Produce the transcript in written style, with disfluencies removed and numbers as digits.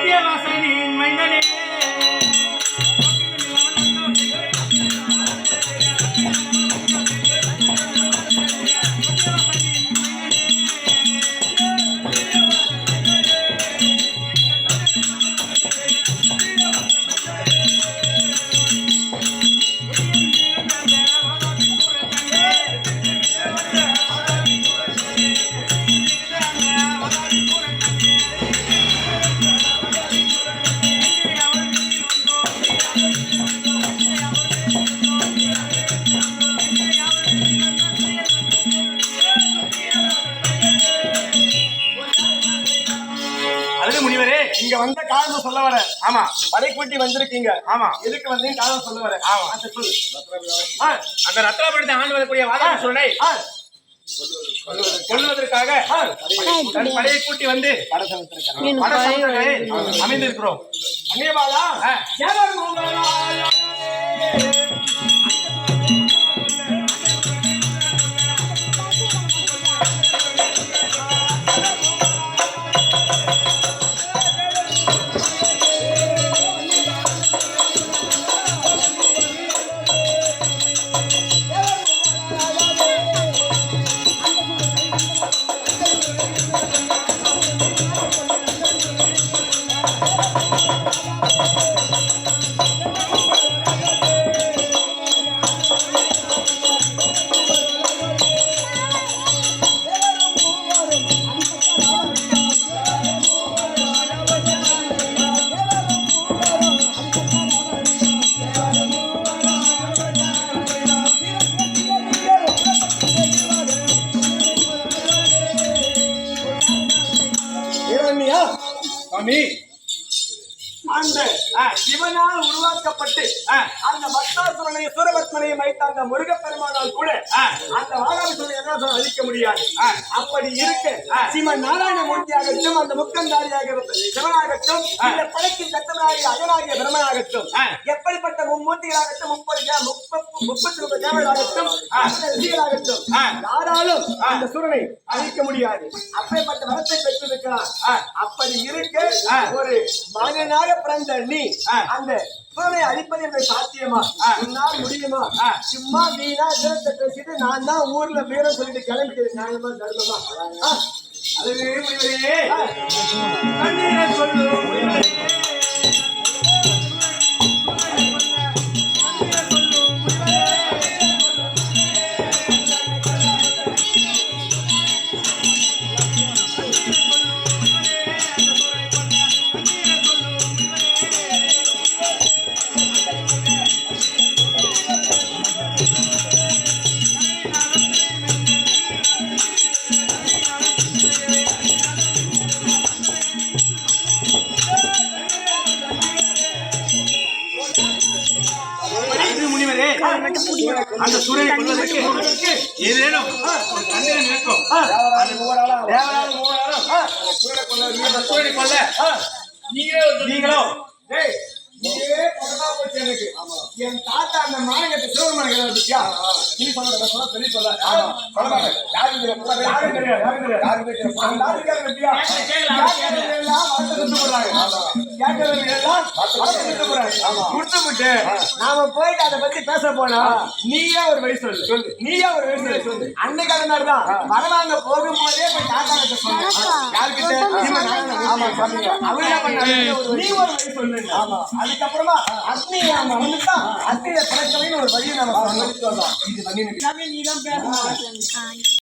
சத்தியவாசனின் மைந்தனே முனிவரே, இங்க வந்த காரணம் சொல்ல வர. ஆமா, படை கூட்டி வந்திருக்கீங்க. ஆமா, எதுக்கு வந்து காரணம் சொல்ல வர. ஆமா, அந்த ரத்னபுரத்தை ஆண்டு வரக்கூடிய வாதாபிசூரனை கொல்வதற்காக படையை கூட்டி வந்து அமைந்திருக்கிறோம். அங்கேபாலா சாமி, அந்த சிவனால் உருவாக்கப்பட்டு அந்த பக்தாசுரனை சூரபத்மனை வைத்த அந்த முருகப்பெருமானால் கூட அந்த வாதாபிசூரனை என்ன அழிக்க முடியாது. அப்படி இருக்க சிவன் நாராயண மூர்த்தியாகட்டும், அந்த முக்கந்தாரியாக சிவனாகட்டும், இந்த படைக்கும் கத்தனாகிய அயனாகிய பிரம்மனாகட்டும், எப்படிப்பட்ட மும்மூர்த்திகளாகட்டும், 33 தேவர்களாகட்டும், ரிஷிகளாகட்டும், யாராலும் அந்த சூரனை அழிக்க முடியாது. அப்படிப்பட்ட வரத்தை பெற்றிருக்கிறார். அப்படி இருக்க ஒரு மனிதனாக பிறந்த நீ அந்த சூரனை அழிப்பது என்று சாத்தியமா? உன்னால் முடியுமா? சும்மா வீணா வீரத்தை பேசிட்டு நான் தான் ஊர்ல வீரம் சொல்லிட்டு கிளம்பிட்டு நியாயமா தர்மமா? அதுவே முடிவரே சொல்லு. அந்த சூரியனை கொள்வதற்கு ஏதேனும் சூரியனை கொள்ள நீங்களோ என் தாத்தா அந்த மாநிலத்தை சிவபெருமான் பத்தியா நீ சொல்ல சொல்லி சொல்ல நாம போயிட்டு அதை பத்தி பேச போனா நீயே ஒரு வயசு சொல்லு, நீயே ஒரு வயசு சொல்லு. அன்னைக்கு அது மாதிரிதான் வரவாங்க போகும்போதே போய் தாத்தா கிட்ட சொன்ன யாருக்கிட்ட அவரு என்ன பண்ணாரு, நீ ஒரு வயசு சொல்லு. அதுக்கப்புறமா அக்னி வந்துட்டான், அக்னியை படைக்கலைன்னு ஒரு வழியை நம்ம சொல்றோம். இது பண்ணி நீதான் பேசணும்.